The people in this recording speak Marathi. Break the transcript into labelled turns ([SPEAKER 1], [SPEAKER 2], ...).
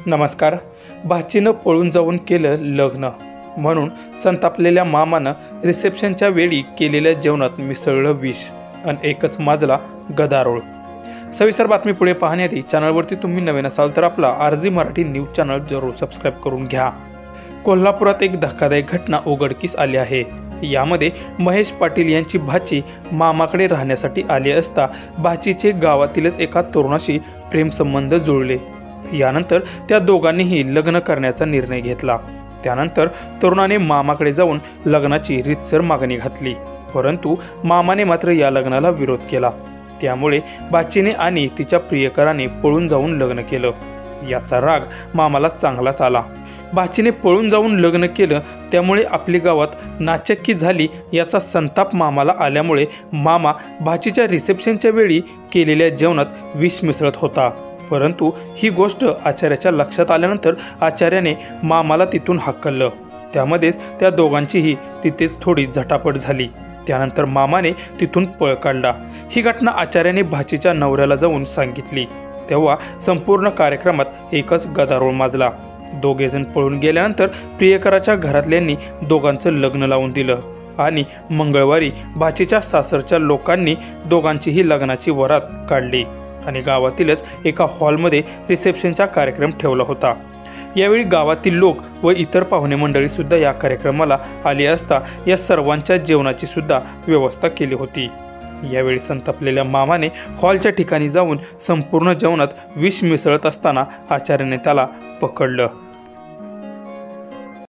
[SPEAKER 1] नमस्कार. भाचीनं पळून जाऊन केलं लग्न म्हणून संतापलेल्या मामानं रिसेप्शनच्या वेळी केलेल्या जेवणात मिसळलं विष आणि एकच माजला गदारोळ. सविस्तर बातमी पुढे पाहण्याआधी चॅनलवरती तुम्ही नवीन असाल तर आपला RG मराठी न्यूज चॅनल जरूर सबस्क्राईब करून घ्या. कोल्हापुरात एक धक्कादायक घटना उघडकीस आली आहे. यामध्ये महेश पाटील यांची भाची मामाकडे राहण्यासाठी आली असता भाचीचे गावातीलच एका तरुणाशी प्रेमसंबंध जुळले. यानंतर त्या दोघांनीही लग्न करण्याचा निर्णय घेतला. त्यानंतर तरुणाने मामाकडे जाऊन लग्नाची रीतसर मागणी घातली, परंतु मामाने मात्र या लग्नाला विरोध केला. त्यामुळे भाचीने आणि तिच्या प्रियकराने पळून जाऊन लग्न केलं. याचा राग मामाला चांगलाच आला. भाचीने पळून जाऊन लग्न केलं त्यामुळे आपली गावात नाचक्की झाली याचा संताप मामाला आल्यामुळे मामा भाचीच्या रिसेप्शनच्या वेळी केलेल्या जेवणात विष मिसळत होता. परंतु ही गोष्ट आचार्याच्या लक्षात आल्यानंतर आचार्याने मामाला तिथून हाकललं. त्यामध्येच त्या दोघांचीही तिथेच थोडी झटापट झाली. त्यानंतर मामाने तिथून पळ काढला. ही घटना आचार्याने भाचीच्या नवऱ्याला जाऊन सांगितली. तेव्हा संपूर्ण कार्यक्रमात एकच गदारोळ माजला. दोघेजण पळून गेल्यानंतर प्रियकराच्या घरातल्यांनी दोघांचं लग्न लावून दिलं आणि मंगळवारी भाचीच्या सासरच्या लोकांनी दोघांचीही लग्नाची वरात काढली आणि गावातीलच एका हॉलमध्ये रिसेप्शनचा कार्यक्रम ठेवला होता. यावेळी गावातील लोक व इतर पाहुणे मंडळी सुद्धा या कार्यक्रमाला आली असता या सर्वांच्या जेवणाची सुद्धा व्यवस्था केली होती. यावेळी संतापलेल्या मामाने हॉलच्या ठिकाणी जाऊन संपूर्ण जेवणात विष मिसळत असताना आचार्याने त्याला पकडलं